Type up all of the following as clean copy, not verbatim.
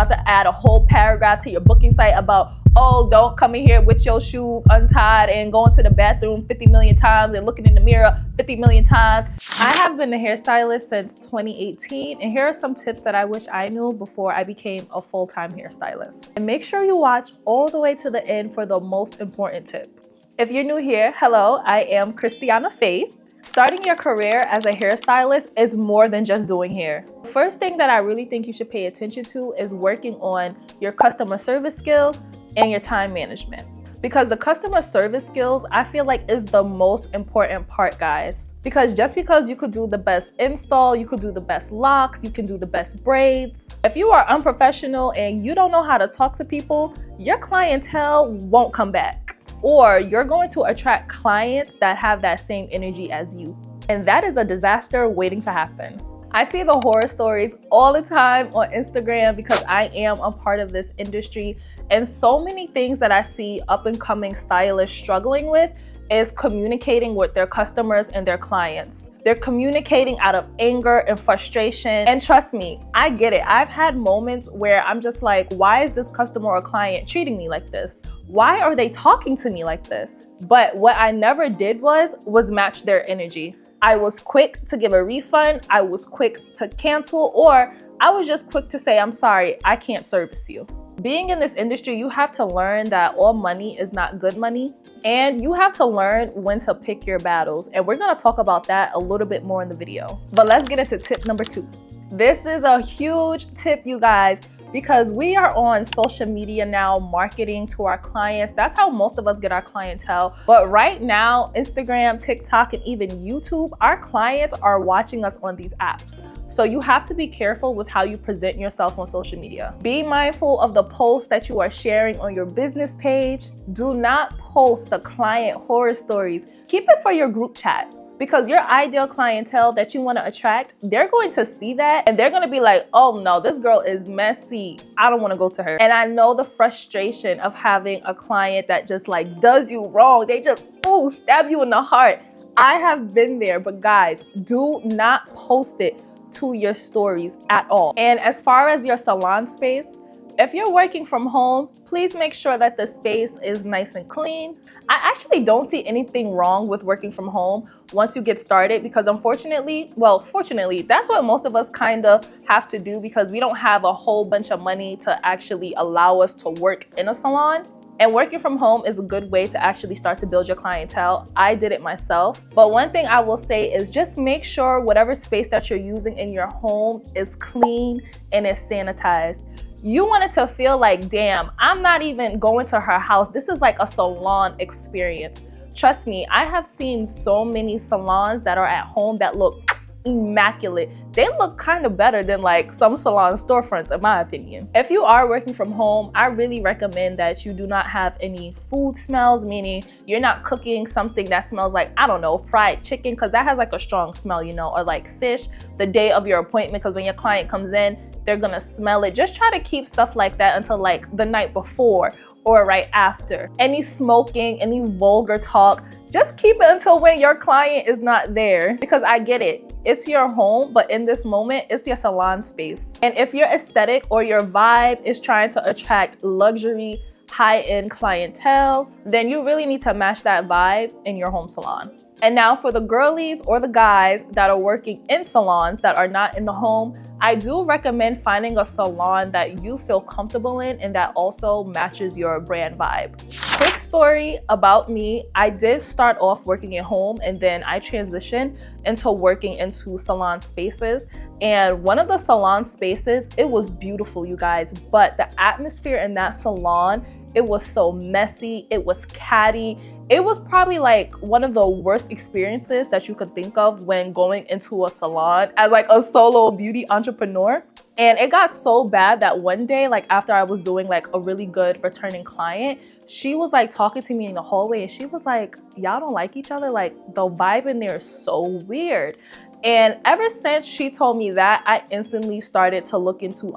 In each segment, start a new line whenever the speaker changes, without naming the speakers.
about to add a whole paragraph to your booking site about, oh, don't come in here with your shoes untied and going to the bathroom 50 million times and looking in the mirror 50 million times. I have been a hairstylist since 2018, and here are some tips that I wish I knew before I became a full-time hairstylist. And make sure you watch all the way to the end for the most important tip. If you're new here, hello, I am Christiana Faith. Starting your career as a hairstylist is more than just doing hair. The first thing that I really think you should pay attention to is working on your customer service skills and your time management. Because the customer service skills, I feel like, is the most important part, guys. Because just because you could do the best install, you could do the best locks, you can do the best braids, if you are unprofessional and you don't know how to talk to people, your clientele won't come back. Or you're going to attract clients that have that same energy as you. And that is a disaster waiting to happen. I see the horror stories all the time on Instagram because I am a part of this industry. And so many things that I see up and coming stylists struggling with is communicating with their customers and their clients. They're communicating out of anger and frustration. And trust me, I get it. I've had moments where I'm just like, why is this customer or client treating me like this? Why are they talking to me like this? But what I never did was match their energy. I was quick to give a refund, I was quick to cancel, or I was just quick to say, I'm sorry, I can't service you. Being in this industry, you have to learn that all money is not good money, and you have to learn when to pick your battles. And we're gonna talk about that a little bit more in the video. But let's get into tip number 2. This is a huge tip, you guys, because we are on social media now marketing to our clients. That's how most of us get our clientele. But right now, Instagram, TikTok, and even YouTube, our clients are watching us on these apps. So you have to be careful with how you present yourself on social media. Be mindful of the posts that you are sharing on your business page. Do not post the client horror stories. Keep it for your group chat. Because your ideal clientele that you want to attract, they're going to see that and they're going to be like, oh no, this girl is messy. I don't want to go to her. And I know the frustration of having a client that just like does you wrong. They just stab you in the heart. I have been there, but guys, do not post it to your stories at all. And as far as your salon space, if you're working from home, please make sure that the space is nice and clean. I actually don't see anything wrong with working from home once you get started, because fortunately, that's what most of us kind of have to do because we don't have a whole bunch of money to actually allow us to work in a salon. And working from home is a good way to actually start to build your clientele. I did it myself. But one thing I will say is just make sure whatever space that you're using in your home is clean and is sanitized. You want it to feel like, damn, I'm not even going to her house. This is like a salon experience. Trust me, I have seen so many salons that are at home that look immaculate. They look kind of better than like some salon storefronts, in my opinion. If you are working from home, I really recommend that you do not have any food smells, meaning you're not cooking something that smells like, I don't know, fried chicken, because that has like a strong smell, you know, or like fish the day of your appointment, because when your client comes in, they're gonna smell it. Just try to keep stuff like that until like the night before or right after. Any smoking, any vulgar talk, just keep it until when your client is not there, because I get it. It's your home, but in this moment, it's your salon space. And if your aesthetic or your vibe is trying to attract luxury, high-end clienteles, then you really need to match that vibe in your home salon. And now for the girlies or the guys that are working in salons that are not in the home, I do recommend finding a salon that you feel comfortable in and that also matches your brand vibe. Quick story about me, I did start off working at home and then I transitioned into working into salon spaces. And one of the salon spaces, it was beautiful, you guys, but the atmosphere in that salon, it was so messy, it was catty. It was probably like one of the worst experiences that you could think of when going into a salon as like a solo beauty entrepreneur. And it got so bad that one day, like after I was doing like a really good returning client, she was like talking to me in the hallway and she was like, y'all don't like each other? Like the vibe in there is so weird. And ever since she told me that, I instantly started to look into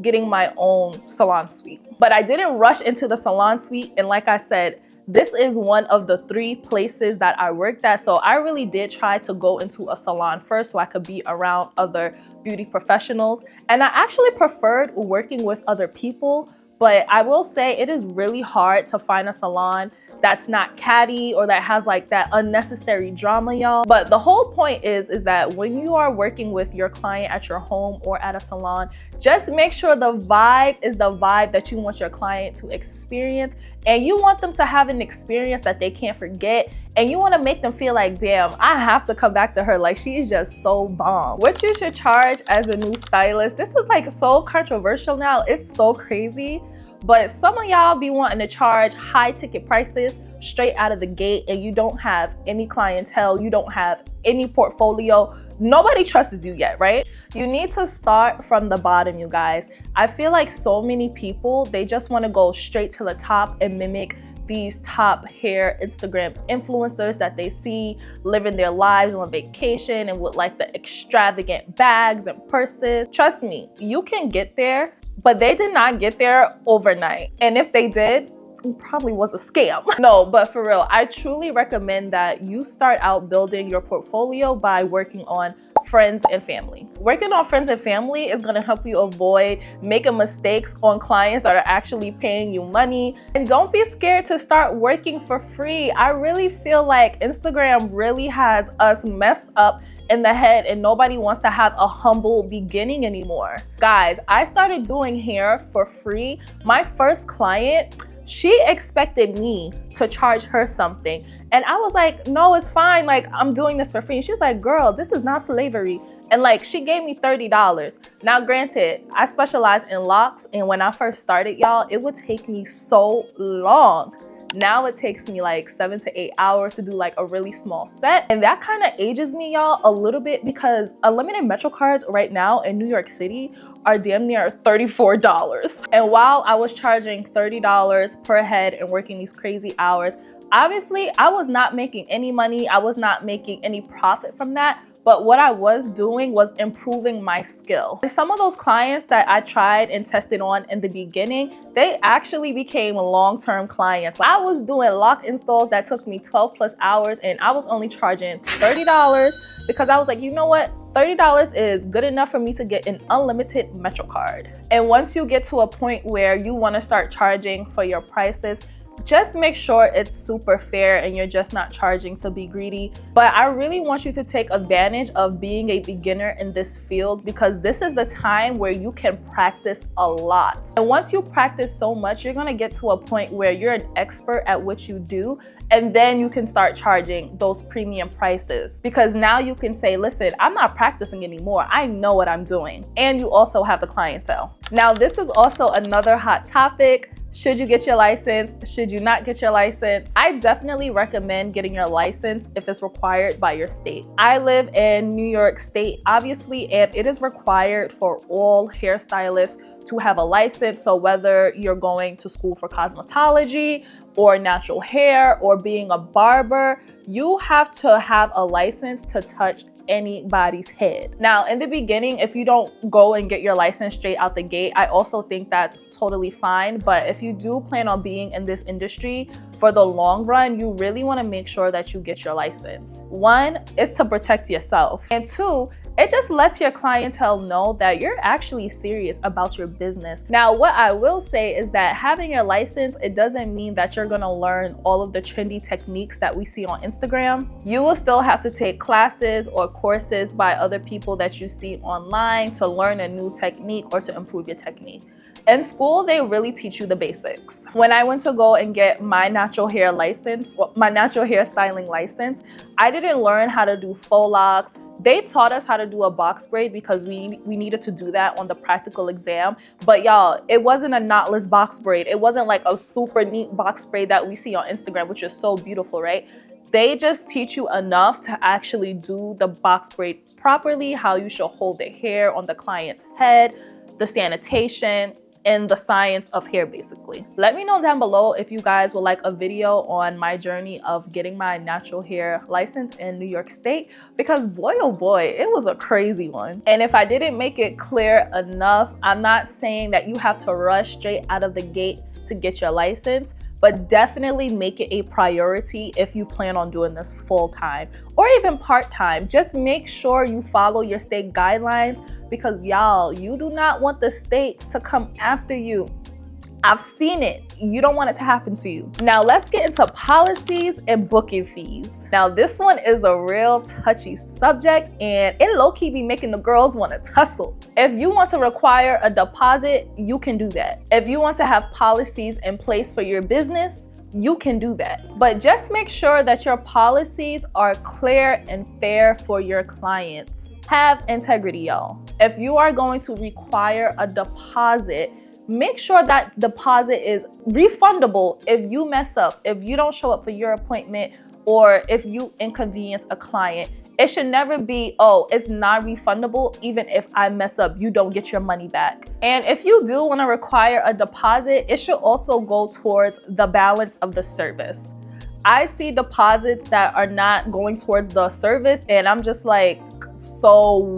getting my own salon suite. But I didn't rush into the salon suite. And like I said, this is one of the 3 places that I worked at. So I really did try to go into a salon first so I could be around other beauty professionals. And I actually preferred working with other people, but I will say it is really hard to find a salon that's not catty or that has like that unnecessary drama, y'all. But the whole point is that when you are working with your client at your home or at a salon, just make sure the vibe is the vibe that you want your client to experience, and you want them to have an experience that they can't forget, and you want to make them feel like, damn, I have to come back to her, like she is just so bomb. What you should charge as a new stylist, this is like so controversial now, it's so crazy. But some of y'all be wanting to charge high ticket prices straight out of the gate, and you don't have any clientele, you don't have any portfolio, nobody trusts you yet, right? You need to start from the bottom, you guys. I feel like so many people, they just want to go straight to the top and mimic these top hair Instagram influencers that they see living their lives on vacation and with like the extravagant bags and purses. Trust me, you can get there, but they did not get there overnight. And if they did, it probably was a scam. No, but for real, I truly recommend that you start out building your portfolio by working on friends and family. Working on friends and family is gonna help you avoid making mistakes on clients that are actually paying you money. And don't be scared to start working for free. I really feel like Instagram really has us messed up in the head, and nobody wants to have a humble beginning anymore. Guys, I started doing hair for free. My first client, she expected me to charge her something. And I was like, no, it's fine. Like, I'm doing this for free. And she was like, girl, this is not slavery. And like, she gave me $30. Now, granted, I specialize in locks. And when I first started, y'all, it would take me so long. Now it takes me like 7 to 8 hours to do like a really small set. And that kind of ages me, y'all, a little bit, because unlimited Metro cards right now in New York City are damn near $34. And while I was charging $30 per head and working these crazy hours, obviously I was not making any money. I was not making any profit from that. But what I was doing was improving my skill. And some of those clients that I tried and tested on in the beginning, they actually became long-term clients. I was doing lock installs that took me 12 plus hours, and I was only charging $30 because I was like, you know what? $30 is good enough for me to get an unlimited Metro card. And once you get to a point where you want to start charging for your prices, just make sure it's super fair and you're just not charging to be greedy. But I really want you to take advantage of being a beginner in this field, because this is the time where you can practice a lot. And once you practice so much, you're gonna get to a point where you're an expert at what you do, and then you can start charging those premium prices, because now you can say, listen, I'm not practicing anymore, I know what I'm doing. And you also have the clientele. Now, this is also another hot topic. Should you get your license? Should you not get your license? I definitely recommend getting your license if it's required by your state. I live in New York State, obviously, and it is required for all hairstylists to have a license. So whether you're going to school for cosmetology or natural hair or being a barber, you have to have a license to touch anybody's head. Now, in the beginning, if you don't go and get your license straight out the gate, I also think that's totally fine. But if you do plan on being in this industry for the long run, you really want to make sure that you get your license. 1 is to protect yourself, and 2, it just lets your clientele know that you're actually serious about your business. Now, what I will say is that having your license, it doesn't mean that you're gonna learn all of the trendy techniques that we see on Instagram. You will still have to take classes or courses by other people that you see online to learn a new technique or to improve your technique. In school, they really teach you the basics. When I went to go and get my natural hair license, my natural hair styling license, I didn't learn how to do faux locks. They taught us how to do a box braid because we needed to do that on the practical exam. But y'all, it wasn't a knotless box braid. It wasn't like a super neat box braid that we see on Instagram, which is so beautiful, right? They just teach you enough to actually do the box braid properly, how you should hold the hair on the client's head, the sanitation, and the science of hair, basically. Let me know down below if you guys would like a video on my journey of getting my natural hair license in New York State, because boy, oh boy, it was a crazy one. And if I didn't make it clear enough, I'm not saying that you have to rush straight out of the gate to get your license, but definitely make it a priority if you plan on doing this full-time or even part-time. Just make sure you follow your state guidelines, because y'all, you do not want the state to come after you. I've seen it. You don't want it to happen to you. Now let's get into policies and booking fees. Now this one is a real touchy subject, and it low-key be making the girls want to tussle. If you want to require a deposit, you can do that. If you want to have policies in place for your business, you can do that. But just make sure that your policies are clear and fair for your clients. Have integrity, y'all. If you are going to require a deposit, make sure that deposit is refundable if you mess up, if you don't show up for your appointment, or if you inconvenience a client. It should never be, oh, it's not refundable. Even if I mess up, you don't get your money back. And if you do want to require a deposit, it should also go towards the balance of the service. I see deposits that are not going towards the service, and I'm just like, so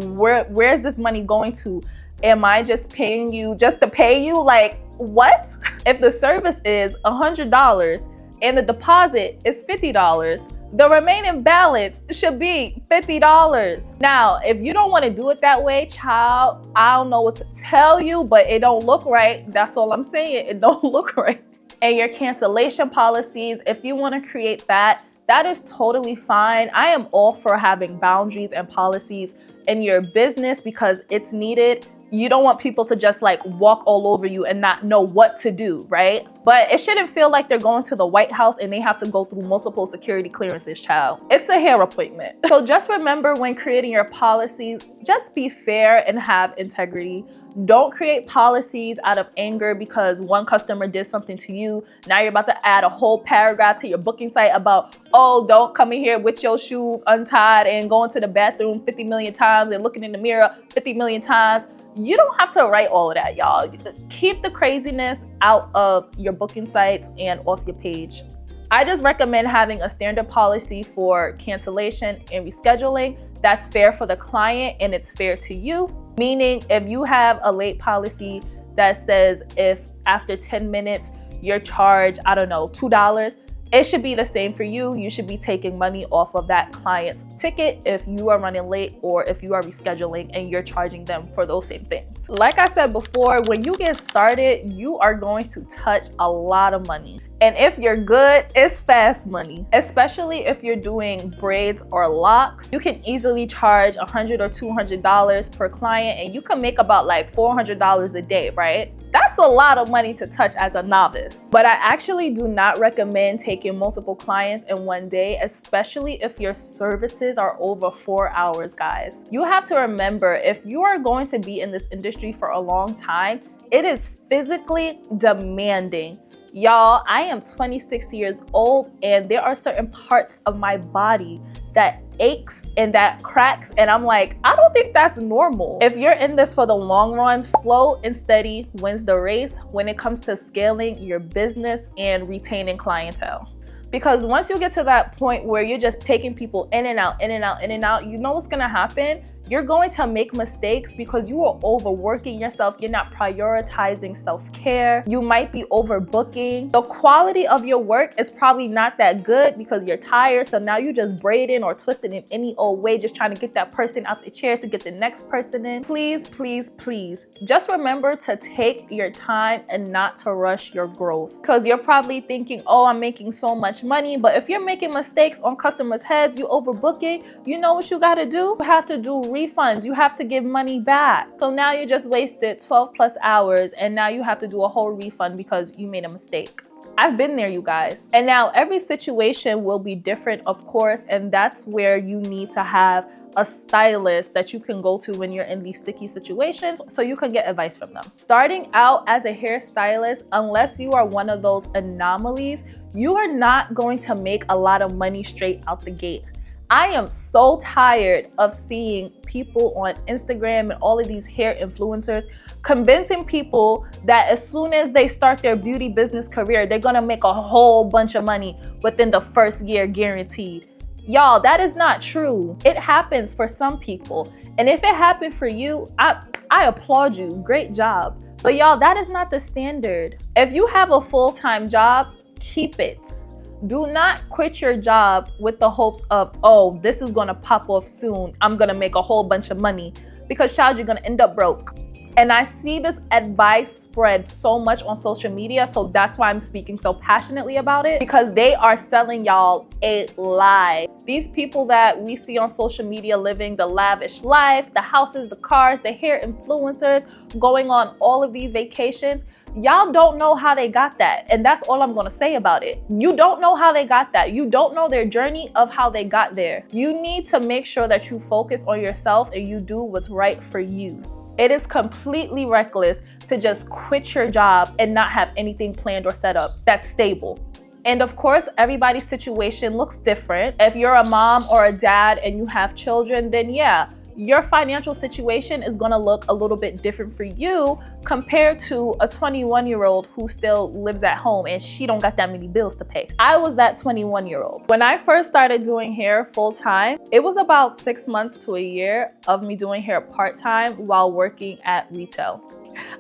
where's this money going to? Am I just paying you just to pay you? Like, what? If the service is $100 and the deposit is $50, the remaining balance should be $50. Now, if you don't want to do it that way, child, I don't know what to tell you, but it don't look right. That's all I'm saying. It don't look right. And your cancellation policies, if you want to create that is totally fine. I am all for having boundaries and policies in your business because it's needed. You don't want people to just like walk all over you and not know what to do, right? But it shouldn't feel like they're going to the White House and they have to go through multiple security clearances, child. It's a hair appointment. So just remember, when creating your policies, just be fair and have integrity. Don't create policies out of anger because one customer did something to you. Now you're about to add a whole paragraph to your booking site about, oh, don't come in here with your shoes untied and going to the bathroom 50 million times and looking in the mirror 50 million times. You don't have to write all of that, y'all. Keep the craziness out of your booking sites and off your page. I just recommend having a standard policy for cancellation and rescheduling that's fair for the client and it's fair to you. Meaning, if you have a late policy that says if after 10 minutes you're charged, I don't know, $2, it should be the same for you. You should be taking money off of that client's ticket if you are running late or if you are rescheduling and you're charging them for those same things. Like I said before, when you get started, you are going to touch a lot of money. And if you're good, it's fast money, especially if you're doing braids or locks. You can easily charge $100 or $200 per client and you can make about like $400 a day, right? That's a lot of money to touch as a novice. But I actually do not recommend taking multiple clients in one day, especially if your services are over 4 hours, guys. You have to remember, if you are going to be in this industry for a long time, it is physically demanding. Y'all, I am 26 years old and there are certain parts of my body that aches and that cracks, and I'm like, I don't think that's normal. If you're in this for the long run, slow and steady wins the race when it comes to scaling your business and retaining clientele. Because once you get to that point where you're just taking people in and out, in and out, in and out, you know what's gonna happen? You're going to make mistakes because you are overworking yourself. You're not prioritizing self-care. You might be overbooking. The quality of your work is probably not that good because you're tired. So now you just braiding or twisting in any old way, just trying to get that person out the chair to get the next person in. Please, please, please, just remember to take your time and not to rush your growth. Because you're probably thinking, oh, I'm making so much money. But if you're making mistakes on customers' heads, you overbooking, you know what you gotta do? You have to do refunds. You have to give money back. So now you just wasted 12 plus hours and now you have to do a whole refund because you made a mistake. I've been there, you guys. And now every situation will be different, of course, and that's where you need to have a stylist that you can go to when you're in these sticky situations so you can get advice from them. Starting out as a hairstylist, unless you are one of those anomalies, you are not going to make a lot of money straight out the gate. I am so tired of seeing people on Instagram and all of these hair influencers convincing people that as soon as they start their beauty business career, they're gonna make a whole bunch of money within the first year, guaranteed. Y'all, that is not true. It happens for some people. And if it happened for you, I applaud you, great job. But y'all, that is not the standard. If you have a full-time job, keep it. Do not quit your job with the hopes of, oh, this is gonna pop off soon, I'm gonna make a whole bunch of money, because child, you're gonna end up broke. And I see this advice spread so much on social media, so that's why I'm speaking so passionately about it, because they are selling y'all a lie. These people that we see on social media living the lavish life, the houses, the cars, the hair influencers, going on all of these vacations, y'all don't know how they got that. And that's all I'm gonna say about it. You don't know how they got that. You don't know their journey of how they got there. You need to make sure that you focus on yourself and you do what's right for you. It is completely reckless to just quit your job and not have anything planned or set up that's stable. And of course, everybody's situation looks different. If you're a mom or a dad and you have children, then yeah, your financial situation is gonna look a little bit different for you compared to a 21-year-old who still lives at home and she don't got that many bills to pay. I was that 21-year-old. When I first started doing hair full-time, it was about 6 months to a year of me doing hair part-time while working at retail.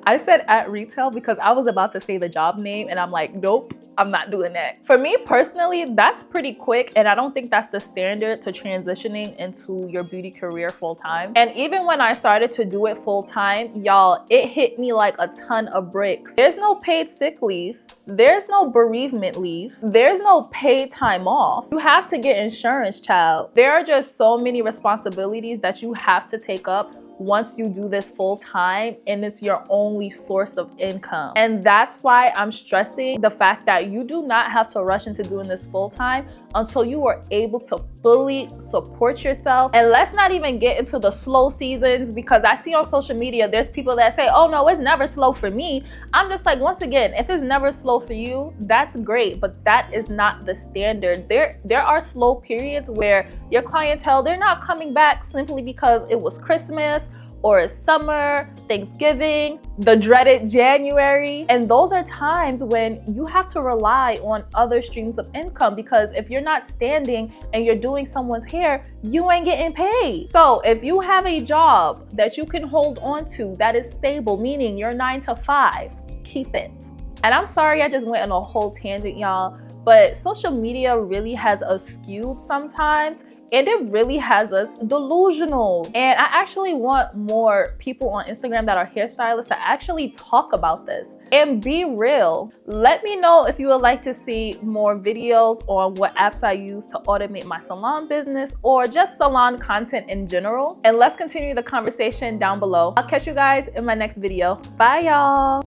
I said at retail because I was about to say the job name and I'm like, nope, I'm not doing that. For me personally, that's pretty quick, and I don't think that's the standard to transitioning into your beauty career full-time. And even when I started to do it full-time, y'all, it hit me like a ton of bricks. There's no paid sick leave. There's no bereavement leave. There's no paid time off. You have to get insurance, child. There are just so many responsibilities that you have to take up once you do this full time, and it's your only source of income. And that's why I'm stressing the fact that you do not have to rush into doing this full time until you are able to fully support yourself. And let's not even get into the slow seasons, because I see on social media there's people that say, oh no, it's never slow for me. I'm just like, once again, if it's never slow for you, that's great, but that is not the standard. There are slow periods where your clientele, they're not coming back simply because it was Christmas or it's summer, Thanksgiving, the dreaded January. And those are times when you have to rely on other streams of income, because if you're not standing and you're doing someone's hair, you ain't getting paid. So if you have a job that you can hold on to that is stable, meaning you're 9 to 5, keep it. And I'm sorry I just went on a whole tangent, y'all, but social media really has us skewed sometimes, and it really has us delusional. And I actually want more people on Instagram that are hairstylists to actually talk about this and be real. Let me know if you would like to see more videos on what apps I use to automate my salon business, or just salon content in general. And let's continue the conversation down below. I'll catch you guys in my next video. Bye, y'all.